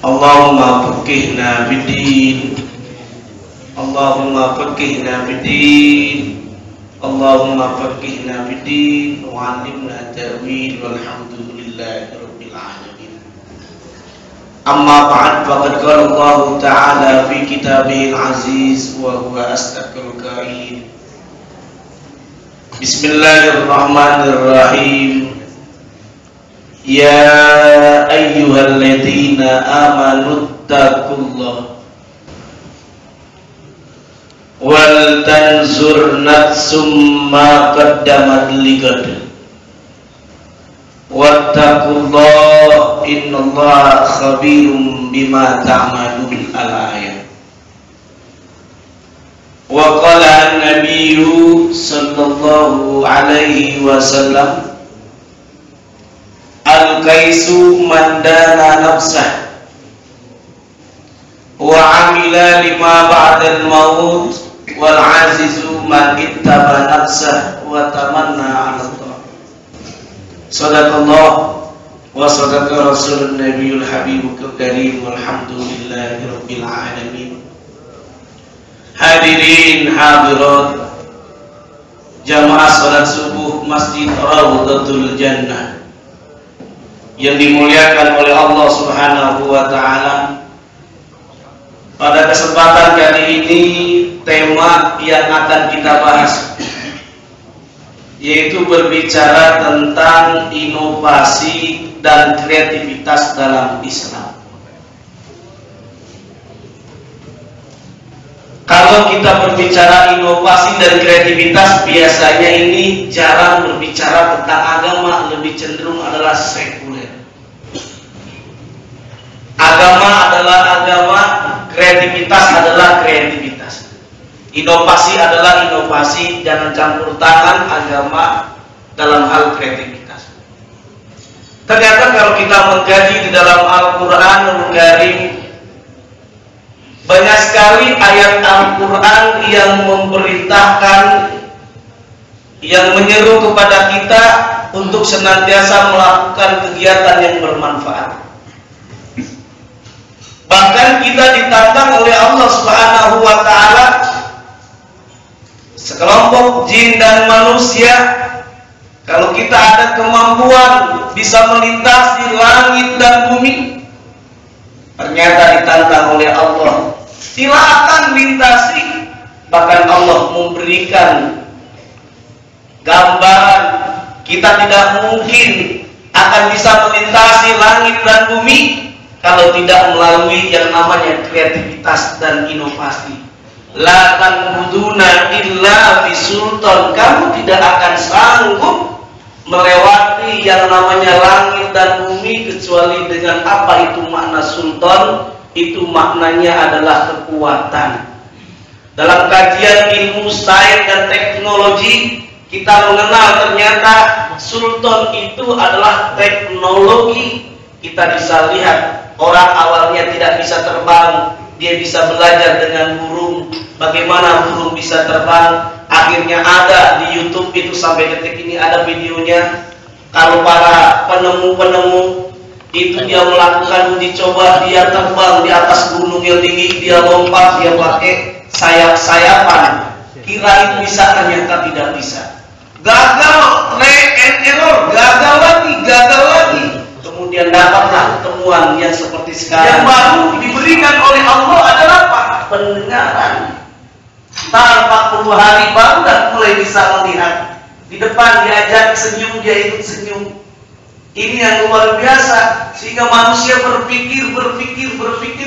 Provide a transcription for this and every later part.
Allahumma faqihna fid-din, Allahumma faqihna fid-din, Allahumma faqihna fid-din wa 'allimna ta'wil, walhamdulillahi rabbil alamin. Amma ba'd, faqad qala Allah ta'ala fi kitabihil aziz wa huwa asdaqul qail. Bismillahirrahmanirrahim. Ya ayyuhalladzina amanu taqullaha wal tanzur nafsum ma qaddamat ligad wattaqullaha innallaha khabirum bima ta'malun. Al-ayat. Wa qala an-nabiyyu sallallahu alaihi wasallam, al-qaisu man dana nafsah wa amila lima ba'dal maut, wal azizu man ittaba nafsah wa tamanna 'ala Allah. Sadaqallah wa sadaqa rasulun nabiyul habibul karim, walhamdulillahi rabbil alamin. Hadirin hadirat jamaah salat subuh Masjid Rawdatul Jannah yang dimuliakan oleh Allah Subhanahu wa ta'ala. Pada kesempatan kali ini, tema yang akan kita bahas yaitu berbicara tentang inovasi dan kreativitas dalam Islam. Kalau kita berbicara inovasi dan kreativitas, biasanya ini jarang berbicara tentang agama, lebih cenderung adalah sekuler. Agama adalah agama, kreativitas adalah kreativitas. Inovasi adalah inovasi, jangan campur tangan agama dalam hal kreativitas. Ternyata kalau kita mengkaji di dalam Al-Quranul Karim, banyak sekali ayat Al-Quran yang memerintahkan, yang menyeru kepada kita untuk senantiasa melakukan kegiatan yang bermanfaat. Bahkan kita ditantang oleh Allah Subhanahu wa ta'ala, sekelompok jin dan manusia, kalau kita ada kemampuan bisa melintasi langit dan bumi, ternyata ditantang oleh Allah, silakan lintasi. Bahkan Allah memberikan gambaran kita tidak mungkin akan bisa melintasi langit dan bumi kalau tidak melalui yang namanya kreativitas dan inovasi. La tanbuduna illa bisultan, kamu tidak akan sanggup melewati yang namanya langit dan bumi kecuali dengan apa itu makna sultan. Itu maknanya adalah kekuatan. Dalam kajian ilmu sains dan teknologi, kita mengenal ternyata sultan itu adalah teknologi. Kita bisa lihat orang awalnya tidak bisa terbang, dia bisa belajar dengan burung, bagaimana burung bisa terbang. Akhirnya ada di YouTube itu, sampai detik ini ada videonya. Kalau para penemu-penemu itu dia melakukan uji coba, dia terbang di atas gunung yang tinggi, dia lompat, dia pakai sayap-sayapan. Kira itu bisa, ternyata tidak bisa. Gagal, try and error, gagal lagi. Kemudian dapatlah temuan yang seperti sekarang. Yang baru diberikan oleh Allah adalah apa? Pendengaran. Entar 40 hari baru dan mulai bisa melihat. Di depan diajak senyum, dia ikut senyum. Ini yang luar biasa, sehingga manusia berpikir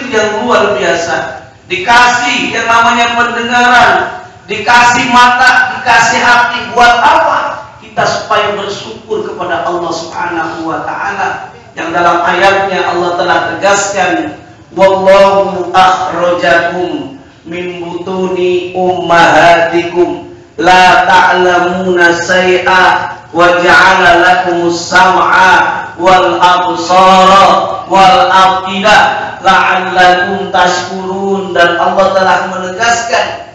yang luar biasa. Dikasih yang namanya pendengaran, dikasih mata, dikasih hati, buat apa? Kita supaya bersyukur kepada Allah Subhanahu wa ta'ala. Yang dalam ayatnya Allah telah tegaskan, wallahu akhrajakum min butuni ummahatikum la ta'lamuna say'a wa ja'ala lakumus sam'a wal absara wal afida la'allakum tashkurun. Dan Allah telah menegaskan,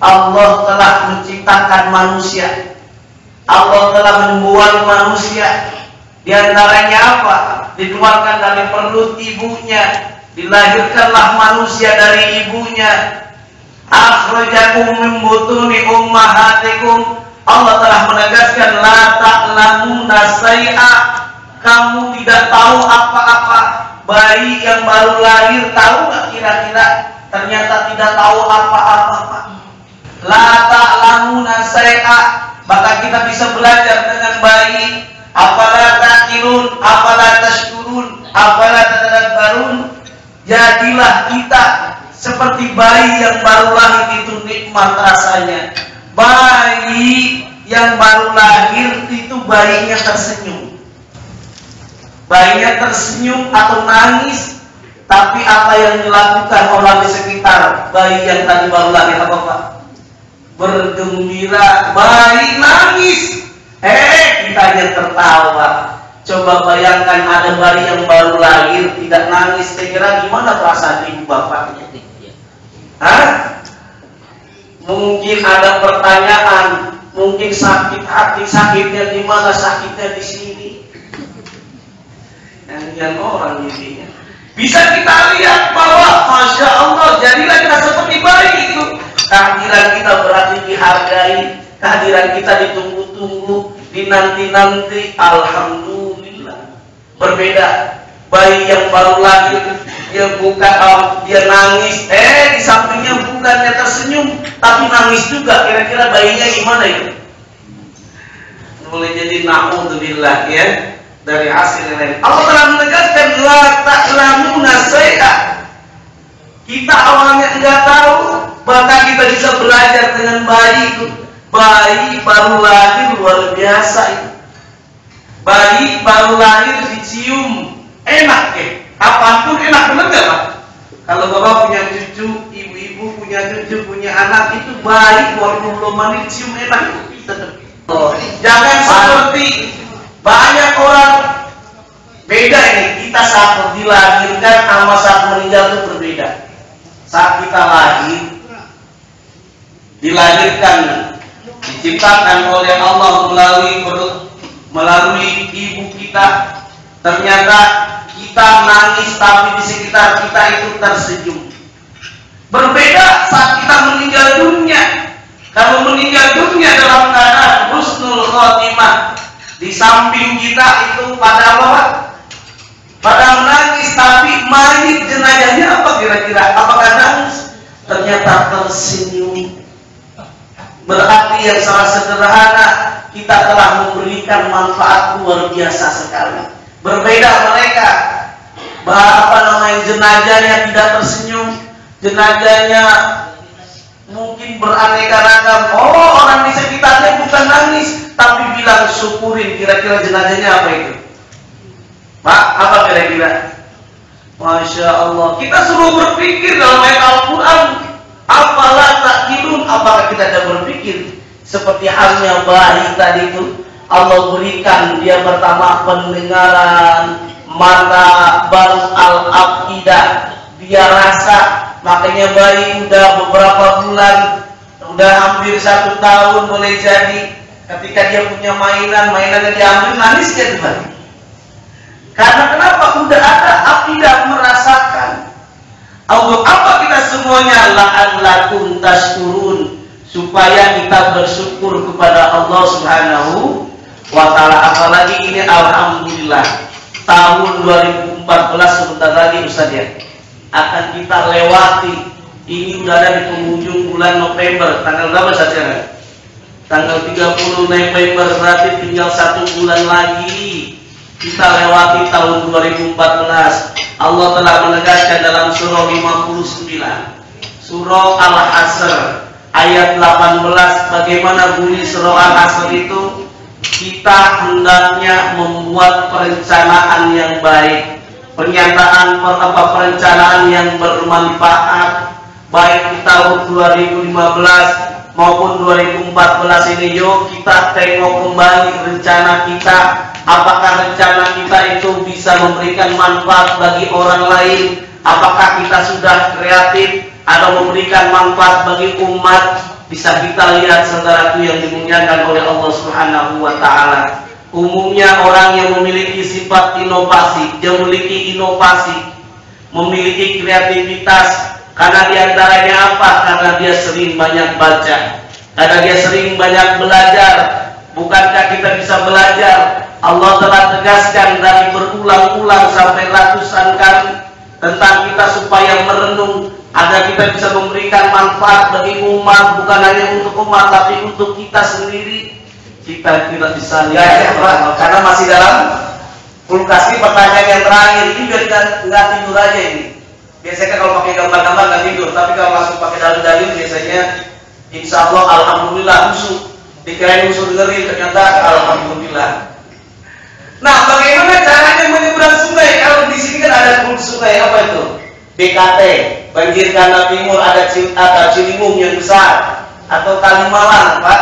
Allah telah menciptakan manusia, Allah telah membuat manusia. Di antaranya apa? Di dikeluarkan dari perut ibunya, dilahirkanlah manusia dari ibunya. Akhrajakum min butuni ummahatikum. Allah telah menegaskan la ta'lamuna syai'a, kamu tidak tahu apa-apa. Bayi yang baru lahir tahu nggak kira-kira? Ternyata tidak tahu apa-apa. La ta'lamuna syai'a, maka kita bisa belajar dengan bayi. Afala taqilun, afala tashkurun, afala tadabbarun. Jadilah kita seperti bayi yang baru lahir, itu nikmat rasanya. Bayi yang baru lahir itu bayinya tersenyum. Bayinya tersenyum atau nangis, tapi apa yang dilakukan orang di sekitar bayi yang tadi baru lahir apa Pak? Bergembira. Bayi nangis, kita yang tertawa. Coba bayangkan ada bayi yang baru lahir tidak nangis, kira-kira gimana perasaan ibu bapaknya? Hah? Mungkin ada pertanyaan, mungkin sakit hati, sakitnya di mana? Sakitnya di sini. Yang orang ini bisa kita lihat bahwa Masya Allah, jadilah kita seperti bayi itu. Kehadiran kita berarti dihargai, kehadiran kita ditunggu-tunggu, dinanti-nanti. Alhamdulillah. Berbeda bayi yang baru lahir, dia bukan dia nangis, di sampingnya bukannya tersenyum tapi nangis juga. Kira-kira bayinya gimana itu? Boleh jadi na'udzubillah ya dari hasil yang lain. Allah telah menegaskan la ta'lamuna syai'a. Kita awalnya enggak tahu, bahkan kita bisa belajar dengan bayi itu. Bayi baru lahir luar biasa itu. Bayi baru lahir dicium enak ya. Apapun enak, benar gak Pak? Kalau bapak punya cucu, ibu-ibu punya cucu, punya anak, itu baik walaupun belum mandi cium enak. Jangan seperti banyak orang. Beda ini, kita saat dilahirkan sama saat meninggal itu berbeda. Saat kita lahir, dilahirkan, diciptakan oleh Allah melalui ibu kita, ternyata kita nangis tapi di sekitar kita itu tersenyum. Berbeda saat kita meninggal dunia. Kalau meninggal dunia dalam keadaan husnul khotimah, di samping kita itu pada apa? Pada menangis, tapi mayit jenazahnya apa kira-kira? Apakah nangis? Ternyata tersenyum. Berarti yang sangat sederhana, kita telah memberikan manfaat luar biasa sekali. Berbeda mereka, jenazahnya tidak tersenyum, jenazahnya mungkin beraneka ragam. Orang di sekitarnya bukan nangis, tapi bilang syukurin. Kira-kira jenazahnya apa itu? Pak, apa kira-kira? Masya Allah, kita suruh berpikir dalam ayat Al-Quran. Apalah takdirun, apakah kita tidak berpikir? Seperti halnya bayi tadi itu, Allah berikan dia pertama pendengaran, mata, baru al-aqidah, dia rasa. Makanya bayi udah beberapa bulan, udah hampir 1 tahun boleh jadi, ketika dia punya mainannya diambil, nangis dia tuh. Karena kenapa? Udah ada aqidah, merasakan. Allah, apa kita semuanya? La'allakum tashkurun, supaya kita bersyukur kepada Allah Subhanahu wa ta'ala. Apalagi ini alhamdulillah tahun 2014 sebentar lagi Ustaz ya akan kita lewati. Ini udah ada di penghujung bulan November. Tanggal berapa saja? Tanggal 30 November, berarti tinggal 1 bulan lagi kita lewati tahun 2014. Allah telah menegaskan dalam surah 59, surah Al-Asr ayat 18, bagaimana bunyi surah Al-Asr itu? Kita hendaknya membuat perencanaan yang baik, perencanaan yang bermanfaat, baik di tahun 2015 maupun 2014 ini. Yuk kita tengok kembali rencana kita. Apakah rencana kita itu bisa memberikan manfaat bagi orang lain? Apakah kita sudah kreatif atau memberikan manfaat bagi umat? Bisa kita lihat saudaraku yang dimuliakan oleh Allah Subhanahu wa ta'ala. Umumnya orang yang memiliki sifat inovasi, dia memiliki inovasi, memiliki kreativitas. Karena diantaranya apa? Karena dia sering banyak baca, karena dia sering banyak belajar. Bukankah kita bisa belajar? Allah telah tegaskan dari berulang-ulang sampai ratusan kali tentang kita supaya merenung, agar kita bisa memberikan manfaat bagi umat, bukan hanya untuk umat tapi untuk kita sendiri. Kita tidak bisa lihat karena masih dalam kulkas. Ini pertanyaan yang terakhir, ini biar nggak tidur aja ini. Biasanya kalau pakai gambar-gambar nggak tidur, tapi kalau langsung pakai dalil-dalil biasanya insya Allah alhamdulillah musuh. Dikirain musuh dengerin, ternyata alhamdulillah. Nah, bagaimana caranya menyeberang sungai? Kalau di sini kan ada sungai, apa itu? BKT, banjir kanal timur, ada Ciliwung yang besar, atau Kalimalang, Pak.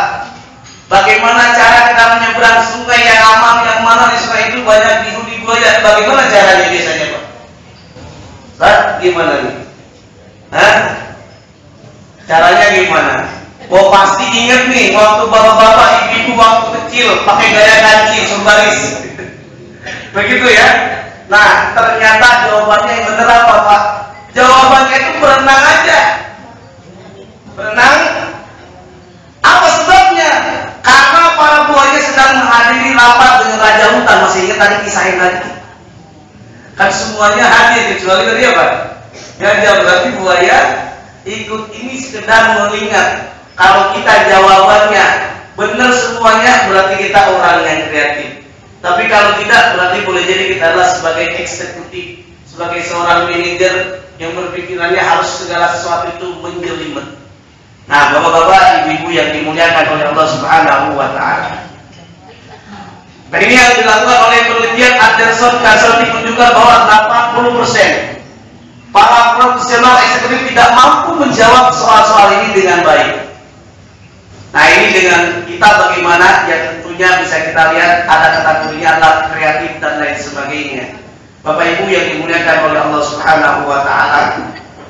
Bagaimana cara kita menyeberang sungai yang aman, yang mana di sungai itu banyak biru buaya? Bagaimana caranya biasanya, Pak? Pak, gimana nih? Hah? Caranya gimana? Oh, pasti ingat nih, waktu bapak-bapak, ibu-ibu waktu kecil pakai gaya kancing, sembaris. Begitu ya? Nah, ternyata jawabannya yang benar apa, Pak? Jawabannya itu berenang aja. Berenang. Apa sebabnya? Karena para buaya sedang menghadiri rapat dengan Raja Hutan. Masih ingat tadi kisahin tadi? Kan semuanya hadir kecuali tadi apa? Ya, berarti buaya ikut ini sekedar mengingat. Kalau kita jawabannya benar semuanya, berarti kita orang yang kreatif. Tapi kalau tidak, berarti boleh jadi kita adalah sebagai eksekutif, sebagai seorang manajer yang berpikirannya harus segala sesuatu itu menjelimet. Nah, bapak-bapak, ibu-ibu yang dimuliakan oleh Allah Subhanahu wa Ta'ala. Dan ini yang dilakukan oleh penelitian Anderson Castle menunjukkan bahwa 80% para profesional eksekutif tidak mampu menjawab soal-soal ini dengan baik. Nah, ini dengan kita bagaimana, ya tentunya bisa kita lihat ada kategorinya adalah kreatif dan lain sebagainya. Bapak Ibu yang dimuliakan oleh Allah Subhanahu wa Ta'ala.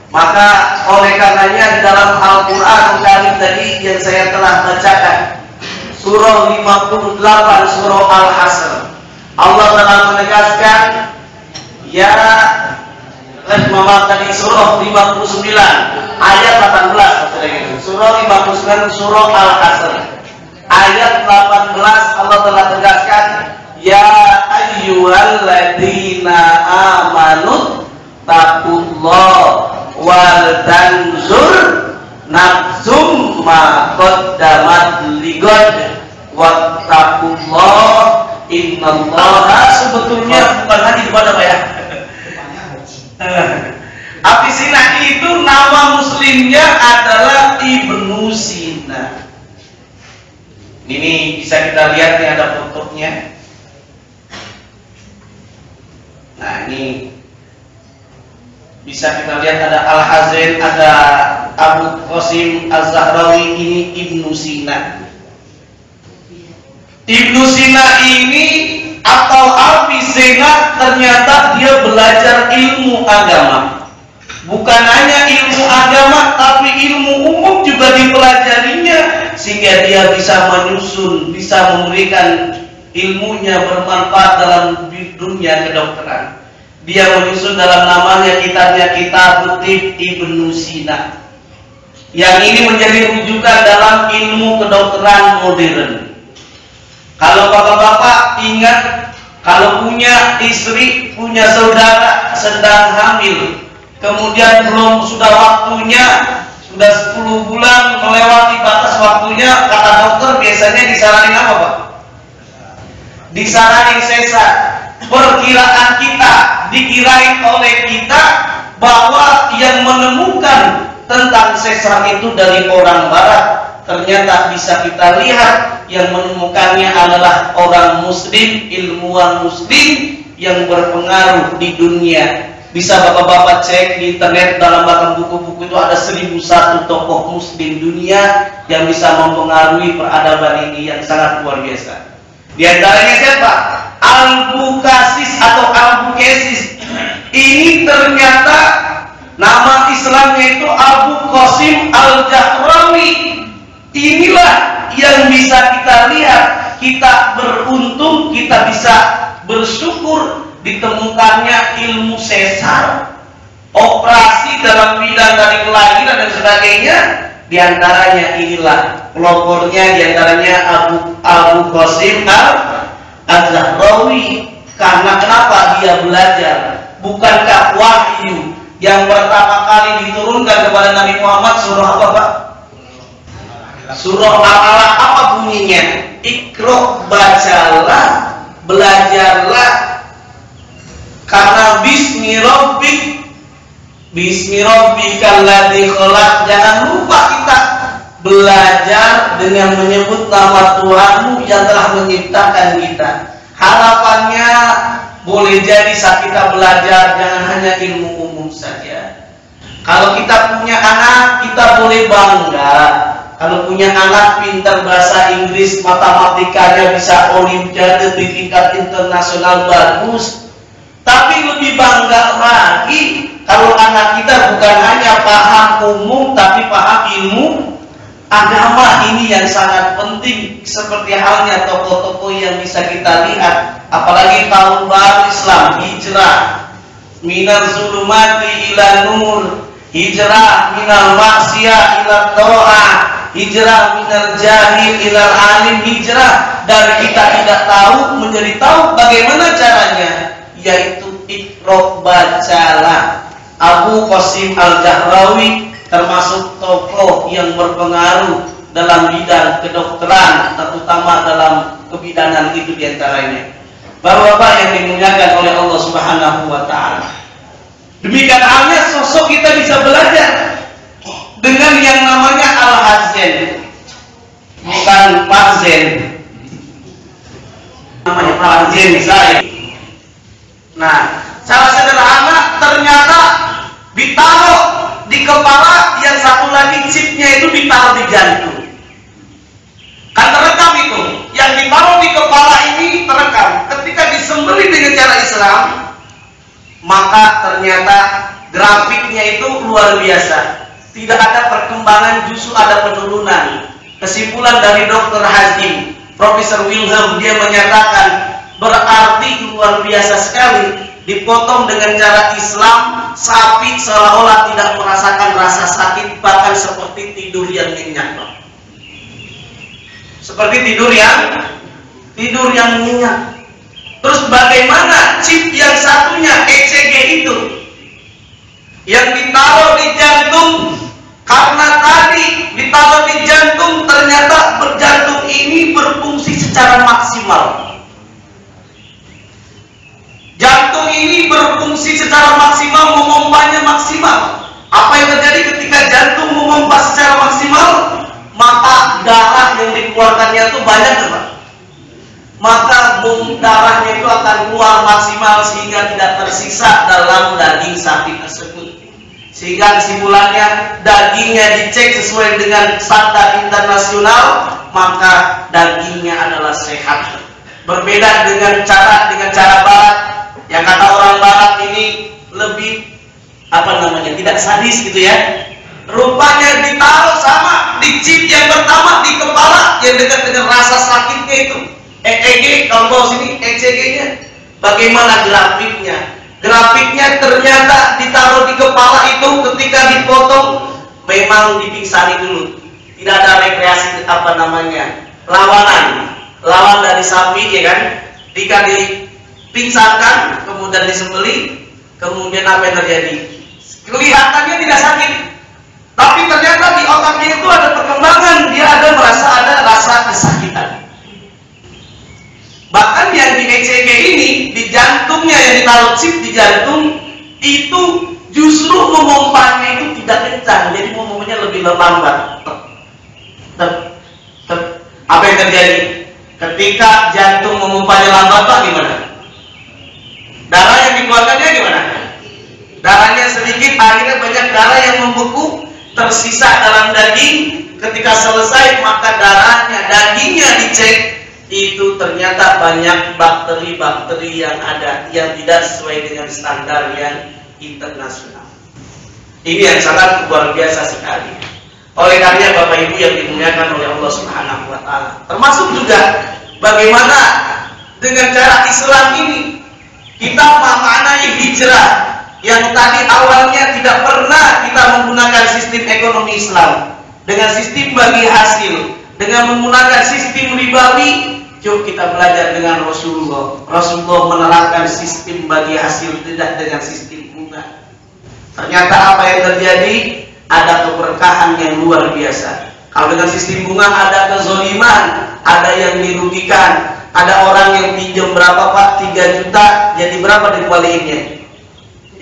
Maka oleh karenanya di dalam Al-Quran Karim tadi yang saya telah bacakan, surah 58, surah Al-Hasr, Allah telah menegaskan, ya tadi surah 59 ayat 18, surah 59 surah Al-Hasr ayat 18, Allah telah tegaskan, ya ayyuhalladzina amanu taqullah wal tanzur nafsum ma qaddamat ligad wattaqullah innallaha. Sebetulnya bukan hati kepada Pak ya. Abi Sina itu nama muslimnya adalah Ibnu Sina. Ini bisa kita lihat nih, ada fotonya. Nah, ini bisa kita lihat ada Al-Hazin, ada Abu Qasim Az-Zahrawi, ini Ibnu Sina. Ibnu Sina ini atau Avicenna ternyata dia belajar ilmu agama. Bukan hanya ilmu agama, tapi ilmu umum juga dipelajarinya, sehingga dia bisa menyusun, bisa memberikan ilmunya bermanfaat dalam dunia kedokteran. Dia menyusun dalam namanya kitabnya Kitab Ibnu Sina, yang ini menjadi rujukan dalam ilmu kedokteran modern. Kalau bapak-bapak ingat, kalau punya istri, punya saudara sedang hamil, kemudian belum sudah waktunya, sudah 10 bulan melewati batas waktunya, kata dokter biasanya disaranin apa, Pak? Disaranin sesar. Perkiraan kita, dikirain oleh kita bahwa yang menemukan tentang sesar itu dari orang barat. Ternyata bisa kita lihat yang menemukannya adalah orang muslim, ilmuwan muslim yang berpengaruh di dunia. Bisa bapak-bapak cek di internet, dalam bahkan buku-buku itu ada 1001 tokoh muslim dunia yang bisa mempengaruhi peradaban ini yang sangat luar biasa. Di antaranya siapa? Al-Bukasis atau Al-Bukesis. Ini ternyata nama Islamnya itu Abu Qasim Al-Jahrawi. Inilah yang bisa kita lihat, kita beruntung, kita bisa bersyukur ditemukannya ilmu sesar, operasi dalam bidang dari kelahiran dan sebagainya. Di antaranya inilah pelopornya, di antaranya Abu Qasim Al-Zahrawi. Karena kenapa dia belajar? Bukankah wahyu yang pertama kali diturunkan kepada Nabi Muhammad surah apa, Pak? Surah Al-Alaq. Apa bunyinya? Iqra, bacalah, belajarlah, karena bismi rabbikal ladzi khalaq. Jangan lupa kita belajar dengan menyebut nama Tuhanmu yang telah menciptakan kita. Harapannya boleh jadi saat kita belajar jangan hanya ilmu umum saja. Kalau kita punya anak, kita boleh bangga. Kalau punya anak pintar bahasa Inggris, matematikanya bisa olimpiade di tingkat internasional bagus. Tapi lebih bangga lagi kalau anak kita bukan hanya paham umum tapi paham ilmu agama. Ini yang sangat penting, seperti halnya tokoh-tokoh yang bisa kita lihat. Apalagi tahun baru Islam, hijrah minal zulumati ila nur, hijrah minal maksiyah ila ta'ah, hijrah minal jahil ila alim, hijrah dari kita tidak tahu menjadi tahu. Bagaimana caranya? Yaitu Iqra, bacalah. Abu Qasim Al-Zahrawi termasuk tokoh yang berpengaruh dalam bidang kedokteran, terutama dalam kebidanan itu diantaranya. Bapak-bapak yang dimuliakan oleh Allah Subhanahu wa Ta'ala, demikian halnya sosok kita bisa belajar dengan yang namanya Al-Hazen, bukan Pak Zen, namanya Pak Zen misalnya. Nah, cara sederhana ternyata ditaruh di kepala, yang satu lagi chipnya itu ditaruh di jantung. Kan terekam itu, yang ditaruh di kepala ini terekam. Ketika disembelih dengan cara Islam, maka ternyata grafiknya itu luar biasa. Tidak ada perkembangan, justru ada penurunan. Kesimpulan dari Dr. Hazim, Profesor Wilhelm, dia menyatakan berarti luar biasa sekali. Dipotong dengan cara Islam, sapi seolah-olah tidak merasakan rasa sakit, bahkan seperti tidur yang nyenyak. Seperti tidur yang nyenyak. Terus bagaimana chip yang satunya ECG itu yang ditaruh di jantung? Karena tadi ditaruh di jantung, ternyata jantung ini berfungsi secara maksimal. Jantung ini berfungsi secara maksimal, memompanya maksimal. Apa yang terjadi ketika jantung memompa secara maksimal? Maka darah yang dikeluarkannya itu banyak, Pak. Maka darahnya itu akan keluar maksimal sehingga tidak tersisa dalam daging sapi tersebut. Sehingga kesimpulannya dagingnya dicek sesuai dengan standar internasional, maka dagingnya adalah sehat. Berbeda dengan cara barat, yang kata orang barat ini lebih tidak sadis gitu ya. Rupanya ditaruh sama di chip yang pertama di kepala yang dekat dengan rasa sakitnya itu. EEG, kalau bawa sini ECG-nya. Bagaimana grafiknya? Grafiknya ternyata ditaruh di kepala itu ketika dipotong memang dipingsani dulu. Tidak ada rekreasi lawan dari sapi, ya kan? Jika dipingsankan kemudian disembelih, kemudian apa yang terjadi? Kelihatannya tidak sakit, tapi ternyata di otaknya itu ada perkembangan, dia ada rasa kesakitan. Bahkan yang di ECG ini, di jantungnya yang ditaruh chip di jantung itu justru memompanya itu tidak kencang, jadi memompanya lebih lambat. Apa yang terjadi? Ketika jantung memompanya lambat, Pak, gimana? Darah yang dikeluarkannya gimana? Darahnya sedikit, akhirnya banyak darah yang membeku, tersisa dalam daging. Ketika selesai, maka dagingnya dicek, itu ternyata banyak bakteri-bakteri yang ada yang tidak sesuai dengan standar yang internasional. Ini yang sangat luar biasa sekali. Oleh karena Bapak Ibu yang dimuliakan oleh Allah Subhanahu wa Ta'ala, termasuk juga Bagaimana dengan cara Islam ini kita memaknai hijrah yang tadi awalnya tidak pernah kita menggunakan sistem ekonomi Islam dengan sistem bagi hasil, dengan menggunakan sistem ribawi. Yuk kita belajar dengan Rasulullah. Rasulullah menerapkan sistem bagi hasil, tidak dengan sistem bunga. Ternyata apa yang terjadi? Ada keberkahan yang luar biasa. Kalau dengan sistem bunga ada kezaliman, ada yang dirugikan. Ada orang yang pinjam berapa Pak? 3 juta, jadi berapa dikembaliinnya?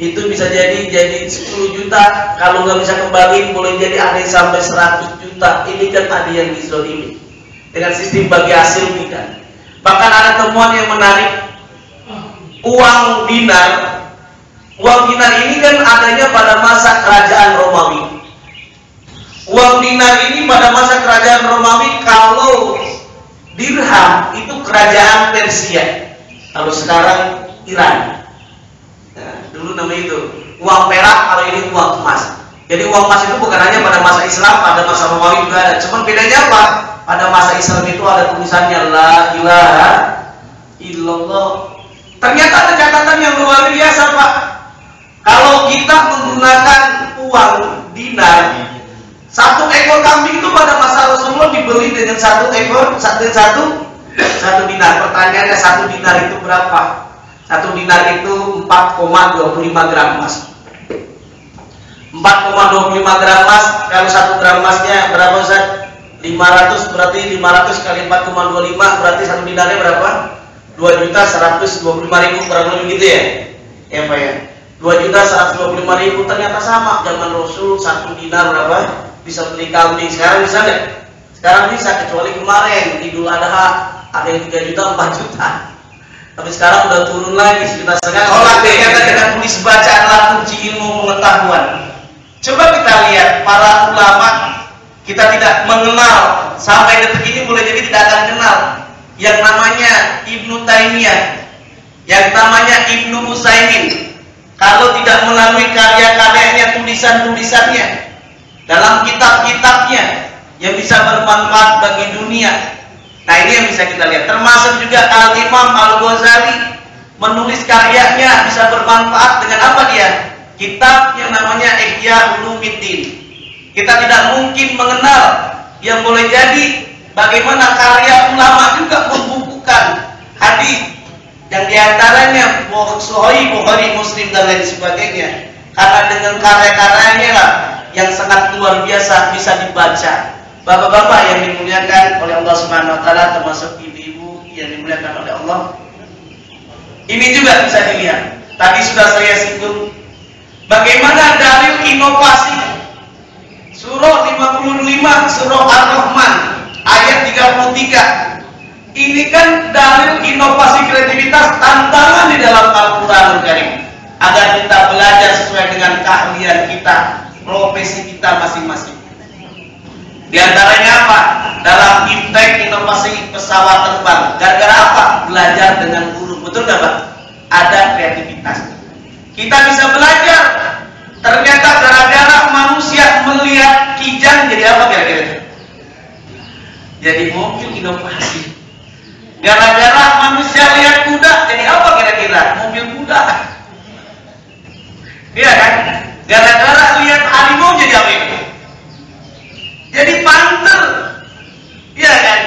Itu bisa jadi 10 juta. Kalau nggak bisa kembali, boleh jadi ada yang sampai 100 juta. Ini kan ada yang dizalimi. Dengan sistem bagi hasil tidak. Bahkan ada temuan yang menarik. Uang dinar. Uang dinar ini kan adanya pada masa kerajaan Romawi. Uang dinar ini pada masa kerajaan Romawi. Kalau dirham itu kerajaan Persia. Kalau sekarang Iran. Nah, dulu namanya itu. Uang perak, kalau ini uang emas. Jadi uang emas itu bukan hanya pada masa Islam, pada masa Romawi juga ada. Cuma bedanya apa? Pada masa Islam itu ada tulisannya La ilaha illallah. Ternyata ada catatan yang luar biasa Pak. Kalau kita menggunakan uang dinar, 1 ekor kambing itu pada masa Rasulullah dibeli dengan 1 ekor, satu dinar. Pertanyaannya 1 dinar itu berapa? 1 dinar itu 4,25 gram emas. 4,25 gram emas. Kalau 1 gram emasnya berapa Ustaz? 500, berarti 500 kali 4,25 berarti 1 dinarnya berapa? 2.125.000, kurang lebih gitu ya? Ya Pak ya. 2.125.000 ternyata sama. Zaman Rasul 1 dinar berapa? Bisa beli kambing. Sekarang bisa nggak? Sekarang bisa, kecuali kemarin Idul Adha ada yang 3 juta, 4 juta. Tapi sekarang udah turun lagi sekitar sekarang. Tolak ternyata dengan tulis baca adalah kunci ilmu pengetahuan. Coba kita lihat para ulama. Kita tidak mengenal sampai detik ini, boleh jadi tidak akan kenal yang namanya Ibnu Taimiyah, yang namanya Ibnu Utsaimin. Kalau tidak melalui karya-karyanya, tulisan-tulisannya, dalam kitab-kitabnya yang bisa bermanfaat bagi dunia. Nah ini yang bisa kita lihat. Termasuk juga Al-Imam Al-Ghazali menulis karyanya bisa bermanfaat dengan apa dia? Kitab yang namanya Ihya Ulumuddin. Kita tidak mungkin mengenal yang boleh jadi bagaimana karya ulama juga membukukan hadis yang diantaranya Sahih Bukhari, Muslim dan lain sebagainya. Karena dengan karya-karyanya lah yang sangat luar biasa bisa dibaca. Bapak-bapak yang dimuliakan oleh Allah Subhanahu Wa Taala, termasuk ibu-ibu yang dimuliakan oleh Allah, ini juga bisa dilihat. Tadi sudah saya singgung bagaimana dalil inovasi. Surah 55, Surah Ar-Rahman, ayat 33. Ini kan dalil inovasi kreativitas, tantangan di dalam Al-Quran Karim. Agar kita belajar sesuai dengan keahlian kita, profesi kita masing-masing. Di antaranya apa? Dalam impact inovasi pesawat terbang. Gara-gara apa? Belajar dengan guru. Betul nggak Pak? Ada kreativitas. Kita bisa belajar. Ternyata gara-gara manusia melihat kijang jadi apa kira-kira? Jadi mobil inovasi. Gara-gara manusia lihat kuda jadi apa kira-kira? Mobil kuda. Iya kan? Gara-gara lihat harimau jadi apa itu? Jadi panther. Iya kan?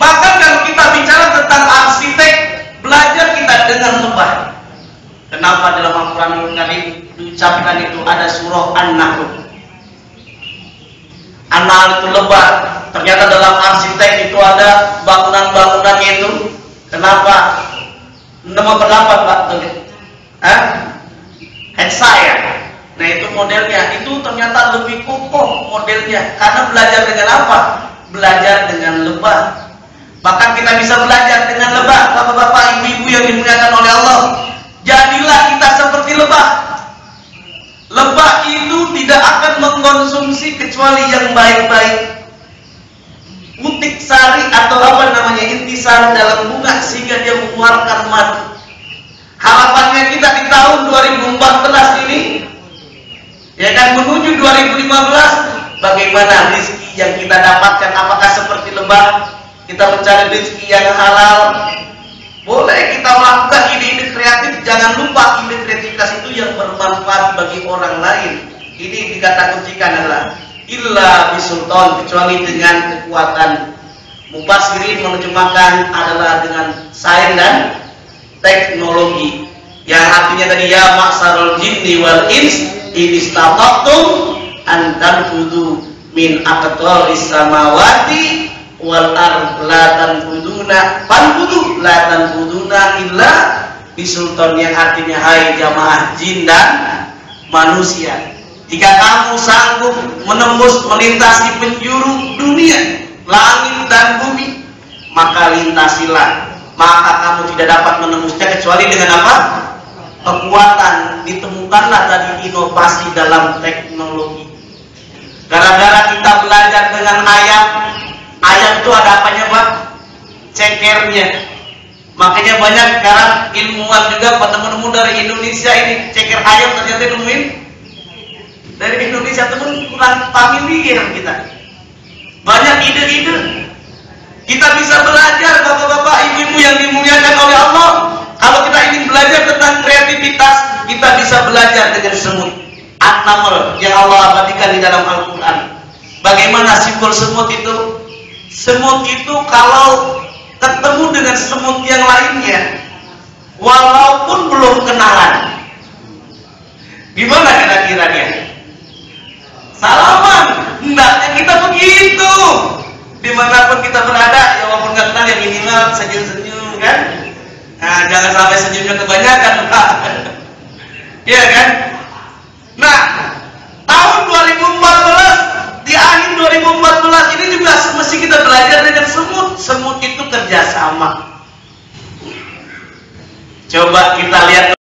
Bahkan kalau kita bicara tentang arsitek, belajar kita dengan lebah. Kenapa dalam Al-Quran Karim diucapkan itu ada surah An-Nahl? An-Nahl itu lebah. Ternyata dalam arsitek itu ada bangunan-bangunannya itu. Kenapa? Nama berapa Pak? Heksaya. Nah itu modelnya. Itu ternyata lebih kokoh modelnya. Karena belajar dengan apa? Belajar dengan lebah. Bahkan kita bisa belajar dengan lebah. Bapak-bapak, ibu-ibu yang dimuliakan oleh Allah, jadilah kita seperti lebah. Lebah itu tidak akan mengkonsumsi kecuali yang baik-baik. Butik sari atau apa namanya, intisari dalam bunga sehingga dia mengeluarkan madu. Harapannya kita di tahun 2014 ini, ya kan, menuju 2015, bagaimana rezeki yang kita dapatkan? Apakah seperti lebah? kita mencari rezeki yang halal. Boleh kita melakukan ide-ide kreatif, jangan lupa ide kreativitas itu yang bermanfaat bagi orang lain. Ini dikata kuncikan adalah illa bisultan, kecuali dengan kekuatan. Mufassirin menerjemahkan adalah dengan sains dan teknologi, yang artinya tadi ya maksarul jinni wal ins in istata'tum an tanfudu min aqtaris samawati wal ard la tanfuduna fanfudu la tanfuduna illa bisultan, yang artinya hai jamaah jin dan manusia, jika kamu sanggup menembus melintasi penjuru dunia langit dan bumi, maka lintasilah, maka kamu tidak dapat menembusnya kecuali dengan apa? Kekuatan. Ditemukanlah tadi inovasi dalam teknologi. Gara-gara kita belajar dengan ayam itu ada apanya Pak? Cekernya. Makanya banyak sekarang ilmuwan juga penemu-nemu dari Indonesia ini ceker ayam ternyata nemuin dari Indonesia, teman kurang familiar kita. Banyak ide-ide. Kita bisa belajar bapak-bapak, ibu-ibu yang dimuliakan oleh Allah. Kalau kita ingin belajar tentang kreativitas, kita bisa belajar dengan semut An-Naml yang Allah abadikan di dalam Al-Quran. Bagaimana simbol semut itu? Semut itu kalau ketemu dengan semut yang lainnya, walaupun belum kenalan, gimana kira-kira dia? Salaman. Hendaknya kita begitu. Dimanapun kita berada, ya walaupun nggak kenal, ya minimal senyum-senyum kan. Nah, jangan sampai senyumnya kebanyakan, Pak. Iya kan? Nah, tahun 2014, di akhir 2014 ini juga mesti kita belajar dengan semut. Semut itu kerjasama. Coba kita lihat